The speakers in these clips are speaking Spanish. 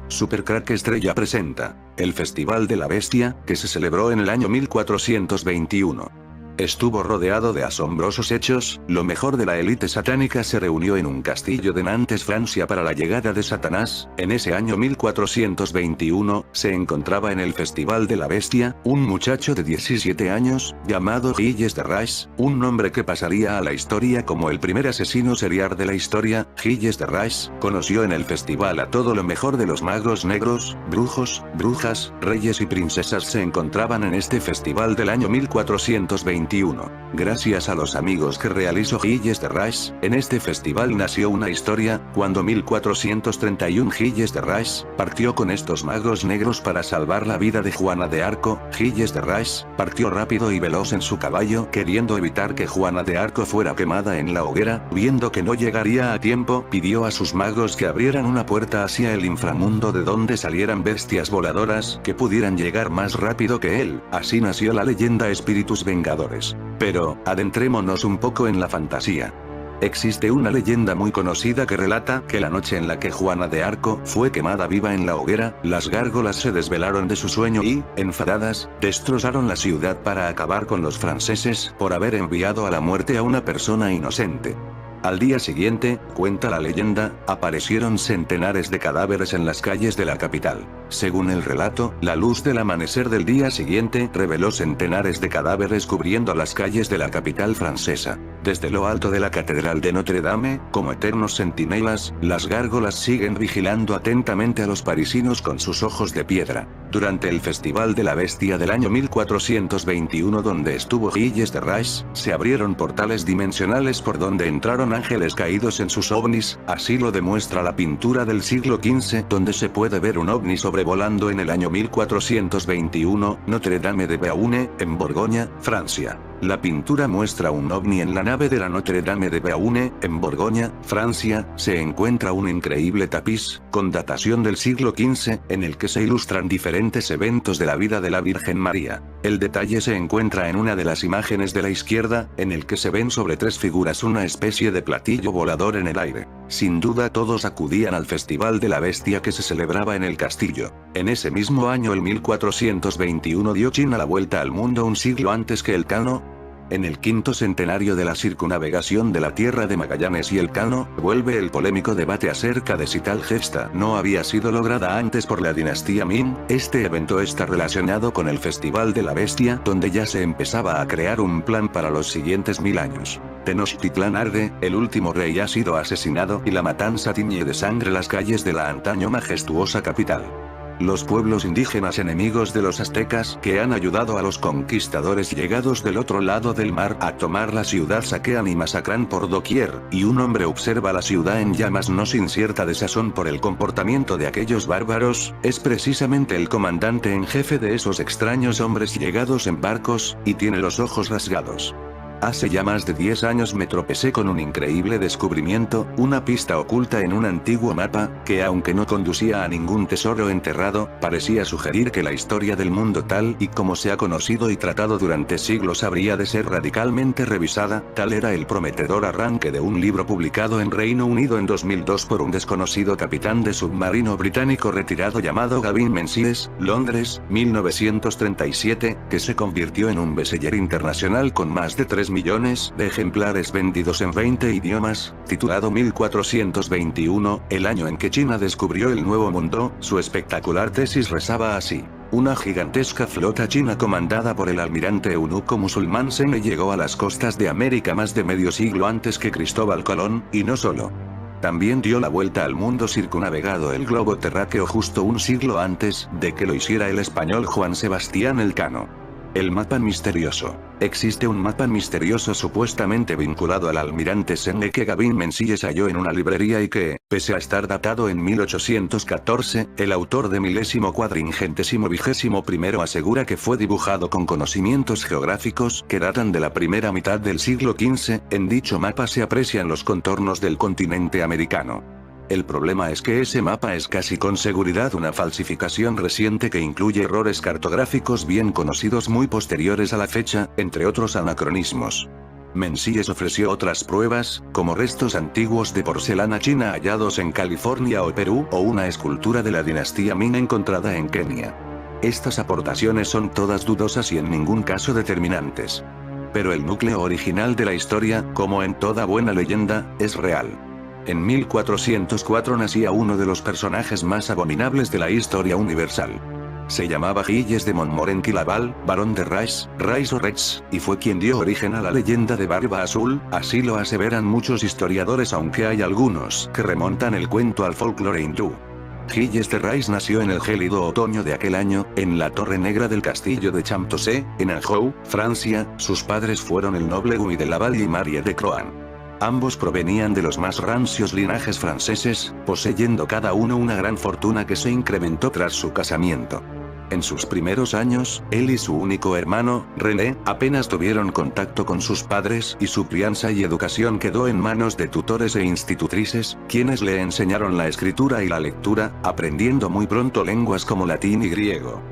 Supercrack Estrella presenta el Festival de la Bestia, que se celebró en el año 1421. Estuvo rodeado de asombrosos hechos. Lo mejor de la élite satánica se reunió en un castillo de Nantes, Francia, para la llegada de Satanás. En ese año 1421, se encontraba en el Festival de la Bestia, un muchacho de 17 años, llamado Gilles de Rais, un nombre que pasaría a la historia como el primer asesino serial de la historia. Gilles de Rais conoció en el festival a todo lo mejor de los magos negros, brujos, brujas, reyes y princesas se encontraban en este festival del año 1421. Gracias a los amigos que realizó Gilles de Rais, en este festival nació una historia. Cuando 1431 Gilles de Rais partió con estos magos negros para salvar la vida de Juana de Arco. Gilles de Rais partió rápido y veloz en su caballo, queriendo evitar que Juana de Arco fuera quemada en la hoguera. Viendo que no llegaría a tiempo, pidió a sus magos que abrieran una puerta hacia el inframundo de donde salieran bestias voladoras que pudieran llegar más rápido que él. Así nació la leyenda Espíritus Vengadores. Pero, adentrémonos un poco en la fantasía. Existe una leyenda muy conocida que relata que la noche en la que Juana de Arco fue quemada viva en la hoguera, las gárgolas se desvelaron de su sueño y, enfadadas, destrozaron la ciudad para acabar con los franceses por haber enviado a la muerte a una persona inocente. Al día siguiente, cuenta la leyenda, aparecieron centenares de cadáveres en las calles de la capital. Según el relato, la luz del amanecer del día siguiente reveló centenares de cadáveres cubriendo las calles de la capital francesa. Desde lo alto de la Catedral de Notre Dame, como eternos centinelas, las gárgolas siguen vigilando atentamente a los parisinos con sus ojos de piedra. Durante el Festival de la Bestia del año 1421, donde estuvo Gilles de Rais, se abrieron portales dimensionales por donde entraron ángeles caídos en sus ovnis. Así lo demuestra la pintura del siglo XV, donde se puede ver un ovni sobrevolando en el año 1421, Notre Dame de Beaune, en Borgoña, Francia. La pintura muestra un ovni en la nave de la Notre Dame de Beaune, en Borgoña, Francia. Se encuentra un increíble tapiz, con datación del siglo XV, en el que se ilustran diferentes eventos de la vida de la Virgen María. El detalle se encuentra en una de las imágenes de la izquierda, en el que se ven sobre tres figuras una especie de platillo volador en el aire. Sin duda todos acudían al Festival de la Bestia que se celebraba en el castillo. En ese mismo año, el 1421, dio China la vuelta al mundo un siglo antes que Elcano. En el quinto centenario de la circunnavegación de la Tierra de Magallanes y Elcano, vuelve el polémico debate acerca de si tal gesta no había sido lograda antes por la dinastía Ming. Este evento está relacionado con el Festival de la Bestia, donde ya se empezaba a crear un plan para los siguientes 1000 años. Tenochtitlán arde, el último rey ha sido asesinado y la matanza tiñe de sangre las calles de la antaño majestuosa capital. Los pueblos indígenas enemigos de los aztecas que han ayudado a los conquistadores llegados del otro lado del mar a tomar la ciudad saquean y masacran por doquier, y un hombre observa la ciudad en llamas no sin cierta desazón por el comportamiento de aquellos bárbaros. Es precisamente el comandante en jefe de esos extraños hombres llegados en barcos, y tiene los ojos rasgados. Hace ya más de 10 años me tropecé con un increíble descubrimiento, una pista oculta en un antiguo mapa, que aunque no conducía a ningún tesoro enterrado, parecía sugerir que la historia del mundo tal y como se ha conocido y tratado durante siglos habría de ser radicalmente revisada. Tal era el prometedor arranque de un libro publicado en Reino Unido en 2002 por un desconocido capitán de submarino británico retirado llamado Gavin Menzies, Londres, 1937, que se convirtió en un bestseller internacional con más de 3 millones de ejemplares vendidos en 20 idiomas, titulado 1421, el año en que China descubrió el Nuevo Mundo. Su espectacular tesis rezaba así: una gigantesca flota china comandada por el almirante eunuco musulmán Sene llegó a las costas de América más de medio siglo antes que Cristóbal Colón, y no solo. También dio la vuelta al mundo circunnavegado el globo terráqueo justo un siglo antes de que lo hiciera el español Juan Sebastián Elcano. El mapa misterioso. Existe un mapa misterioso supuestamente vinculado al almirante Sene que Gavin Menzies halló en una librería y que, pese a estar datado en 1814, el autor de 1421 asegura que fue dibujado con conocimientos geográficos que datan de la primera mitad del siglo XV. En dicho mapa se aprecian los contornos del continente americano. El problema es que ese mapa es casi con seguridad una falsificación reciente que incluye errores cartográficos bien conocidos muy posteriores a la fecha, entre otros anacronismos. Menzies ofreció otras pruebas, como restos antiguos de porcelana china hallados en California o Perú, o una escultura de la dinastía Ming encontrada en Kenia. Estas aportaciones son todas dudosas y en ningún caso determinantes. Pero el núcleo original de la historia, como en toda buena leyenda, es real. En 1404 nacía uno de los personajes más abominables de la historia universal. Se llamaba Gilles de Montmorency-Laval, barón de Rais o Retz, y fue quien dio origen a la leyenda de Barba Azul, así lo aseveran muchos historiadores, aunque hay algunos que remontan el cuento al folclore hindú. Gilles de Rais nació en el gélido otoño de aquel año, en la Torre Negra del castillo de Champtocé, en Anjou, Francia. Sus padres fueron el noble Guy de Laval y Marie de Croan. Ambos provenían de los más rancios linajes franceses, poseyendo cada uno una gran fortuna que se incrementó tras su casamiento. En sus primeros años, él y su único hermano, René, apenas tuvieron contacto con sus padres y su crianza y educación quedó en manos de tutores e institutrices, quienes le enseñaron la escritura y la lectura, aprendiendo muy pronto lenguas como latín y griego.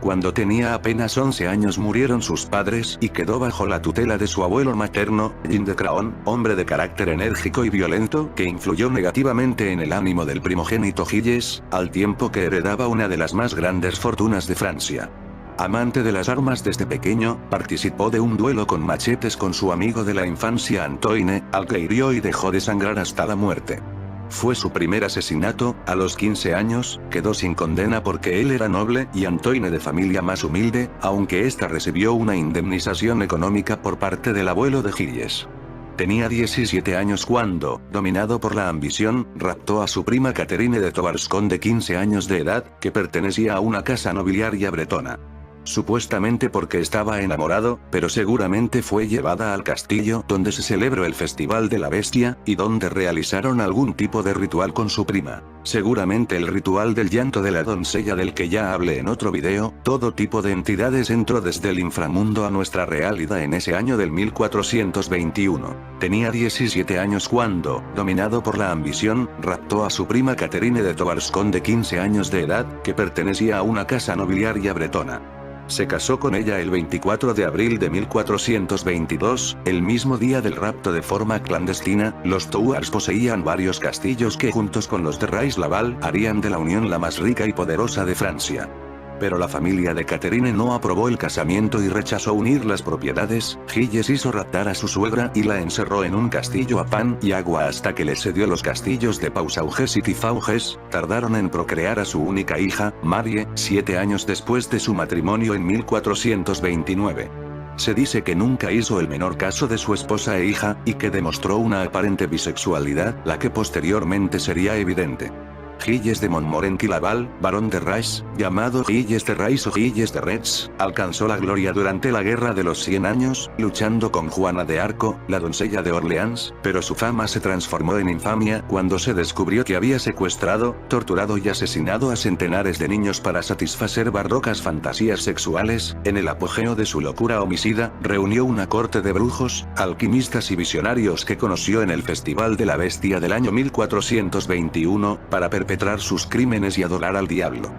Cuando tenía apenas 11 años murieron sus padres y quedó bajo la tutela de su abuelo materno, Jean de Craon, hombre de carácter enérgico y violento que influyó negativamente en el ánimo del primogénito Gilles, al tiempo que heredaba una de las más grandes fortunas de Francia. Amante de las armas desde pequeño, participó de un duelo con machetes con su amigo de la infancia Antoine, al que hirió y dejó de sangrar hasta la muerte. Fue su primer asesinato. A los 15 años, quedó sin condena porque él era noble y Antoine de familia más humilde, aunque ésta recibió una indemnización económica por parte del abuelo de Gilles. Tenía 17 años cuando, dominado por la ambición, raptó a su prima Catherine de Tobarscon de 15 años de edad, que pertenecía a una casa nobiliaria bretona. Supuestamente porque estaba enamorado, pero seguramente fue llevada al castillo donde se celebró el Festival de la Bestia, y donde realizaron algún tipo de ritual con su prima. Seguramente el ritual del llanto de la doncella del que ya hablé en otro video. Todo tipo de entidades entró desde el inframundo a nuestra realidad en ese año del 1421. Tenía 17 años cuando, dominado por la ambición, raptó a su prima Catherine de Tobarscon de 15 años de edad, que pertenecía a una casa nobiliaria bretona. Se casó con ella el 24 de abril de 1422, el mismo día del rapto de forma clandestina. Los Thouars poseían varios castillos que juntos con los de Rais-Laval harían de la unión la más rica y poderosa de Francia. Pero la familia de Catherine no aprobó el casamiento y rechazó unir las propiedades. Gilles hizo raptar a su suegra y la encerró en un castillo a pan y agua hasta que le cedió los castillos de Pausauges y Tifauges. Tardaron en procrear a su única hija, Marie, 7 años después de su matrimonio en 1429. Se dice que nunca hizo el menor caso de su esposa e hija, y que demostró una aparente bisexualidad, la que posteriormente sería evidente. Gilles de Montmorency-Laval, barón de Rais, llamado Gilles de Rais o Gilles de Retz, alcanzó la gloria durante la Guerra de los 100 años, luchando con Juana de Arco, la doncella de Orleans, pero su fama se transformó en infamia cuando se descubrió que había secuestrado, torturado y asesinado a centenares de niños para satisfacer barrocas fantasías sexuales. En el apogeo de su locura homicida, reunió una corte de brujos, alquimistas y visionarios que conoció en el Festival de la Bestia del año 1421, para perpetrar sus crímenes y adorar al diablo.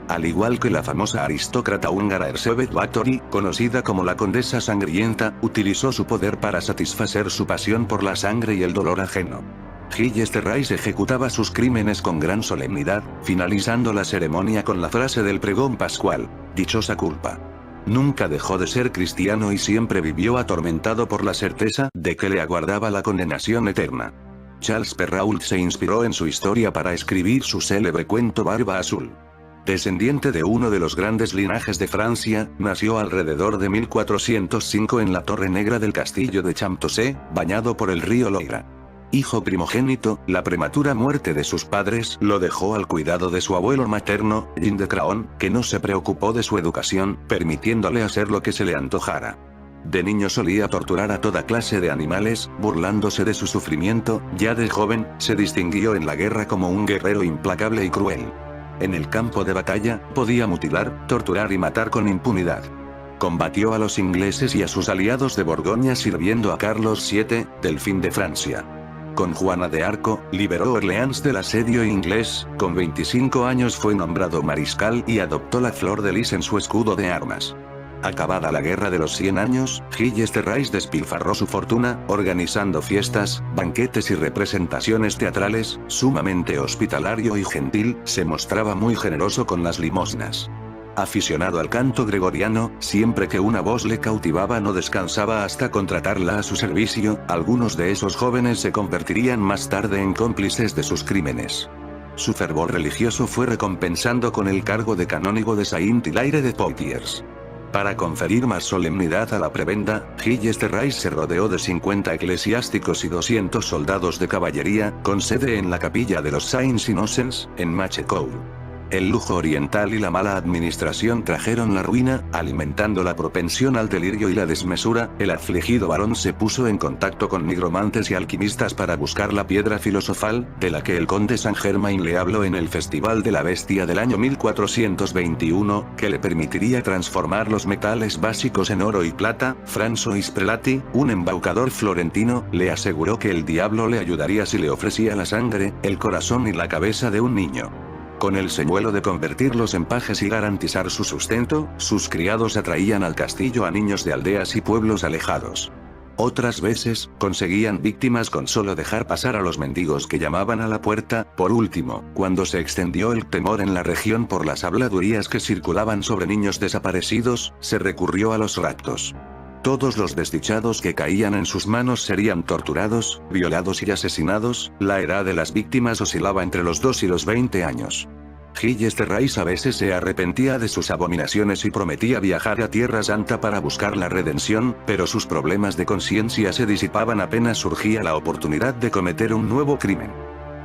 Al igual que la famosa aristócrata húngara Erzsébet Báthory, conocida como la Condesa Sangrienta, utilizó su poder para satisfacer su pasión por la sangre y el dolor ajeno. Gilles de Rais ejecutaba sus crímenes con gran solemnidad, finalizando la ceremonia con la frase del pregón pascual: dichosa culpa. Nunca dejó de ser cristiano y siempre vivió atormentado por la certeza de que le aguardaba la condenación eterna. Charles Perrault se inspiró en su historia para escribir su célebre cuento Barba Azul. Descendiente de uno de los grandes linajes de Francia, nació alrededor de 1405 en la Torre Negra del castillo de Champtocé, bañado por el río Loira. Hijo primogénito, la prematura muerte de sus padres lo dejó al cuidado de su abuelo materno, Jean de Craon, que no se preocupó de su educación, permitiéndole hacer lo que se le antojara. De niño solía torturar a toda clase de animales, burlándose de su sufrimiento. Ya de joven, se distinguió en la guerra como un guerrero implacable y cruel. En el campo de batalla, podía mutilar, torturar y matar con impunidad. Combatió a los ingleses y a sus aliados de Borgoña sirviendo a Carlos VII, delfín de Francia. Con Juana de Arco, liberó Orleans del asedio inglés. Con 25 años fue nombrado mariscal y adoptó la flor de lis en su escudo de armas. Acabada la Guerra de los 100 años, Gilles de Rais despilfarró su fortuna, organizando fiestas, banquetes y representaciones teatrales, sumamente hospitalario y gentil, se mostraba muy generoso con las limosnas. Aficionado al canto gregoriano, siempre que una voz le cautivaba no descansaba hasta contratarla a su servicio, algunos de esos jóvenes se convertirían más tarde en cómplices de sus crímenes. Su fervor religioso fue recompensando con el cargo de canónigo de Saint-Hilaire de Poitiers. Para conferir más solemnidad a la prebenda, Gilles de Rais se rodeó de 50 eclesiásticos y 200 soldados de caballería, con sede en la capilla de los Saints Innocents, en Machecoul. El lujo oriental y la mala administración trajeron la ruina, alimentando la propensión al delirio y la desmesura. El afligido varón se puso en contacto con nigromantes y alquimistas para buscar la piedra filosofal, de la que el conde Saint-Germain le habló en el Festival de la Bestia del año 1421, que le permitiría transformar los metales básicos en oro y plata. François Prelati, un embaucador florentino, le aseguró que el diablo le ayudaría si le ofrecía la sangre, el corazón y la cabeza de un niño. Con el señuelo de convertirlos en pajes y garantizar su sustento, sus criados atraían al castillo a niños de aldeas y pueblos alejados. Otras veces, conseguían víctimas con solo dejar pasar a los mendigos que llamaban a la puerta. Por último, cuando se extendió el temor en la región por las habladurías que circulaban sobre niños desaparecidos, se recurrió a los raptos. Todos los desdichados que caían en sus manos serían torturados, violados y asesinados. La edad de las víctimas oscilaba entre los 2 y los 20 años. Gilles de Rais a veces se arrepentía de sus abominaciones y prometía viajar a Tierra Santa para buscar la redención, pero sus problemas de conciencia se disipaban apenas surgía la oportunidad de cometer un nuevo crimen.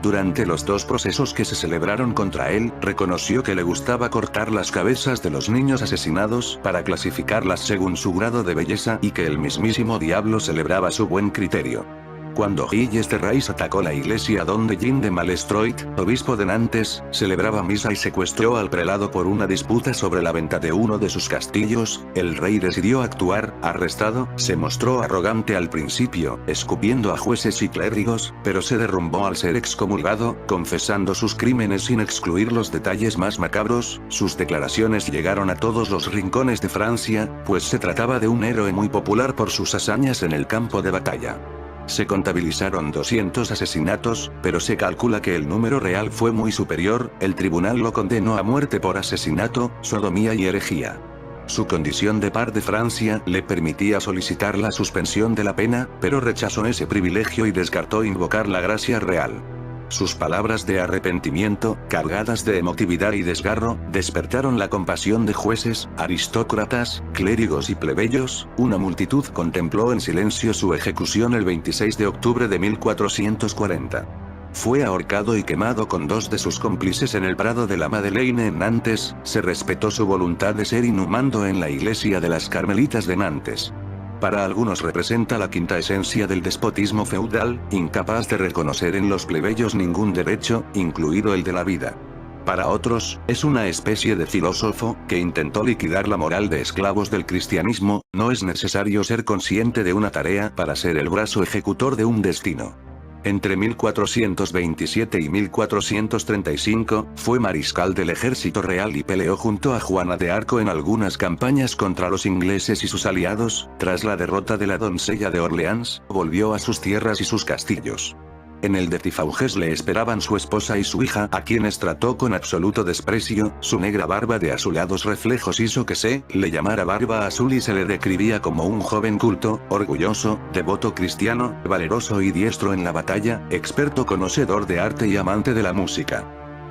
Durante los 2 procesos que se celebraron contra él, reconoció que le gustaba cortar las cabezas de los niños asesinados para clasificarlas según su grado de belleza y que el mismísimo diablo celebraba su buen criterio. Cuando Gilles de Rais atacó la iglesia donde Jean de Malestroit, obispo de Nantes, celebraba misa y secuestró al prelado por una disputa sobre la venta de uno de sus castillos, el rey decidió actuar. Arrestado, se mostró arrogante al principio, escupiendo a jueces y clérigos, pero se derrumbó al ser excomulgado, confesando sus crímenes sin excluir los detalles más macabros. Sus declaraciones llegaron a todos los rincones de Francia, pues se trataba de un héroe muy popular por sus hazañas en el campo de batalla. Se contabilizaron 200 asesinatos, pero se calcula que el número real fue muy superior. El tribunal lo condenó a muerte por asesinato, sodomía y herejía. Su condición de par de Francia le permitía solicitar la suspensión de la pena, pero rechazó ese privilegio y descartó invocar la gracia real. Sus palabras de arrepentimiento, cargadas de emotividad y desgarro, despertaron la compasión de jueces, aristócratas, clérigos y plebeyos. Una multitud contempló en silencio su ejecución el 26 de octubre de 1440. Fue ahorcado y quemado con 2 de sus cómplices en el Prado de la Madeleine en Nantes. Se respetó su voluntad de ser inhumado en la iglesia de las Carmelitas de Nantes. Para algunos representa la quinta esencia del despotismo feudal, incapaz de reconocer en los plebeyos ningún derecho, incluido el de la vida. Para otros, es una especie de filósofo, que intentó liquidar la moral de esclavos del cristianismo. No es necesario ser consciente de una tarea para ser el brazo ejecutor de un destino. Entre 1427 y 1435, fue mariscal del ejército real y peleó junto a Juana de Arco en algunas campañas contra los ingleses y sus aliados. Tras la derrota de la doncella de Orleans, volvió a sus tierras y sus castillos. En el de Tifauges le esperaban su esposa y su hija, a quienes trató con absoluto desprecio. Su negra barba de azulados reflejos hizo que se le llamara Barba Azul y se le describía como un joven culto, orgulloso, devoto cristiano, valeroso y diestro en la batalla, experto conocedor de arte y amante de la música.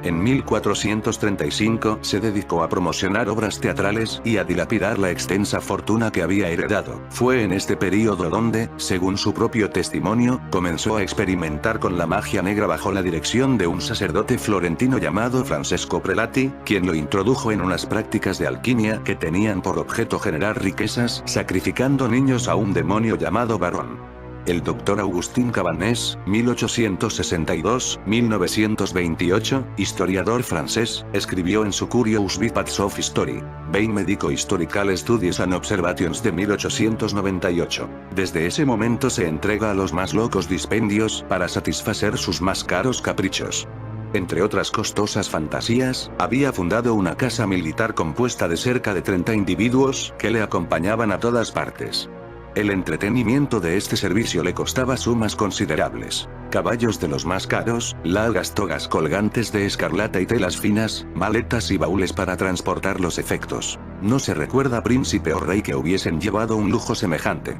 En 1435 se dedicó a promocionar obras teatrales y a dilapidar la extensa fortuna que había heredado. Fue en este período donde, según su propio testimonio, comenzó a experimentar con la magia negra bajo la dirección de un sacerdote florentino llamado Francesco Prelati, quien lo introdujo en unas prácticas de alquimia que tenían por objeto generar riquezas, sacrificando niños a un demonio llamado Barón. El doctor Augustin Cabanés, 1862-1928, historiador francés, escribió en su Curious Bits of History, Bein Medico Historical Studies and Observations de 1898. Desde ese momento se entrega a los más locos dispendios para satisfacer sus más caros caprichos. Entre otras costosas fantasías, había fundado una casa militar compuesta de cerca de 30 individuos que le acompañaban a todas partes. El entretenimiento de este servicio le costaba sumas considerables. Caballos de los más caros, largas togas colgantes de escarlata y telas finas, maletas y baúles para transportar los efectos. No se recuerda príncipe o rey que hubiesen llevado un lujo semejante.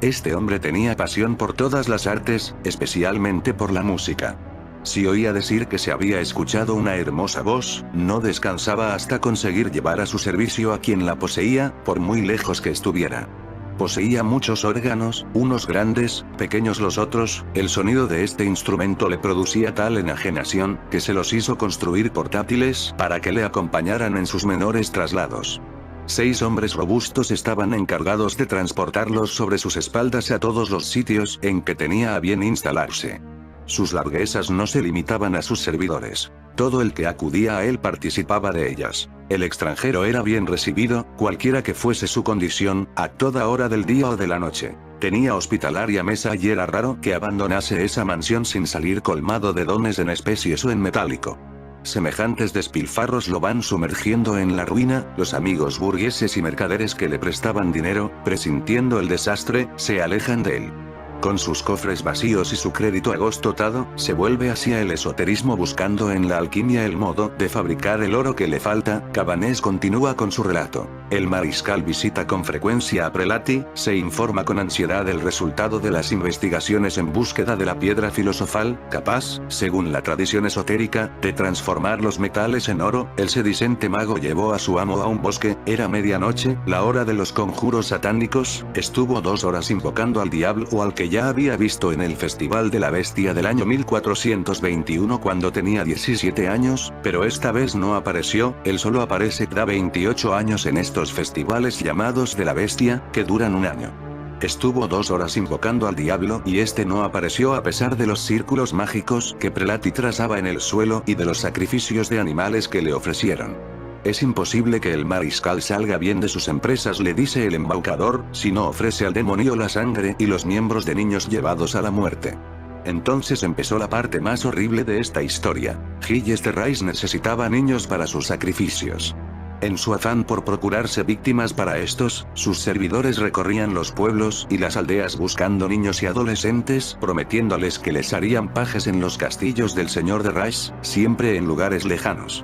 Este hombre tenía pasión por todas las artes, especialmente por la música. Si oía decir que se había escuchado una hermosa voz, no descansaba hasta conseguir llevar a su servicio a quien la poseía, por muy lejos que estuviera. Poseía muchos órganos, unos grandes, pequeños los otros, el sonido de este instrumento le producía tal enajenación, que se los hizo construir portátiles para que le acompañaran en sus menores traslados. 6 hombres robustos estaban encargados de transportarlos sobre sus espaldas a todos los sitios en que tenía a bien instalarse. Sus larguezas no se limitaban a sus servidores. Todo el que acudía a él participaba de ellas. El extranjero era bien recibido, cualquiera que fuese su condición, a toda hora del día o de la noche. Tenía hospitalaria mesa y era raro que abandonase esa mansión sin salir colmado de dones en especies o en metálico. Semejantes despilfarros lo van sumergiendo en la ruina, los amigos burgueses y mercaderes que le prestaban dinero, presintiendo el desastre, se alejan de él. Con sus cofres vacíos y su crédito agostotado, se vuelve hacia el esoterismo buscando en la alquimia el modo de fabricar el oro que le falta. Cabanés continúa con su relato. El mariscal visita con frecuencia a Prelati, se informa con ansiedad del resultado de las investigaciones en búsqueda de la piedra filosofal, capaz, según la tradición esotérica, de transformar los metales en oro. El sedicente mago llevó a su amo a un bosque, era medianoche, la hora de los conjuros satánicos, estuvo 2 horas invocando al diablo o al que ya había visto en el Festival de la Bestia del año 1421 cuando tenía 17 años, pero esta vez no apareció. Él solo aparece cada 28 años en estos festivales llamados de la Bestia, que duran un año. Estuvo 2 horas invocando al diablo y este no apareció a pesar de los círculos mágicos que Prelati trazaba en el suelo y de los sacrificios de animales que le ofrecieron. Es imposible que el mariscal salga bien de sus empresas, le dice el embaucador, si no ofrece al demonio la sangre y los miembros de niños llevados a la muerte. Entonces empezó la parte más horrible de esta historia. Gilles de Rais necesitaba niños para sus sacrificios. En su afán por procurarse víctimas para estos, sus servidores recorrían los pueblos y las aldeas buscando niños y adolescentes, prometiéndoles que les harían pajes en los castillos del señor de Rais, siempre en lugares lejanos.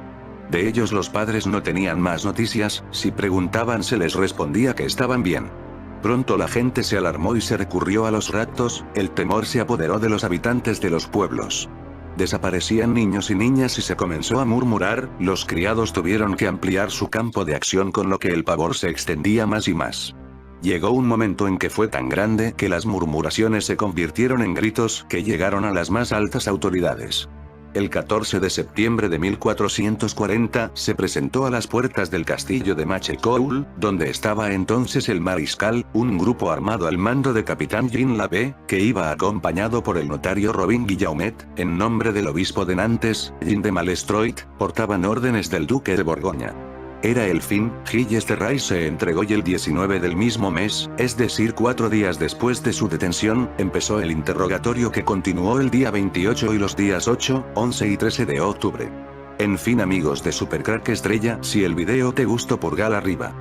De ellos los padres no tenían más noticias, si preguntaban se les respondía que estaban bien. Pronto la gente se alarmó y se recurrió a los raptos, el temor se apoderó de los habitantes de los pueblos. Desaparecían niños y niñas y se comenzó a murmurar, los criados tuvieron que ampliar su campo de acción con lo que el pavor se extendía más y más. Llegó un momento en que fue tan grande que las murmuraciones se convirtieron en gritos que llegaron a las más altas autoridades. El 14 de septiembre de 1440, se presentó a las puertas del castillo de Machecoul, donde estaba entonces el mariscal, un grupo armado al mando de capitán Jean Labbé, que iba acompañado por el notario Robin Guillaumet, en nombre del obispo de Nantes, Jean de Malestroit, portaban órdenes del duque de Borgoña. Era el fin, Gilles de Rais se entregó y el 19 del mismo mes, es decir 4 días después de su detención, empezó el interrogatorio que continuó el día 28 y los días 8, 11 y 13 de octubre. En fin amigos de Supercrack Estrella, si el video te gustó pulgar arriba.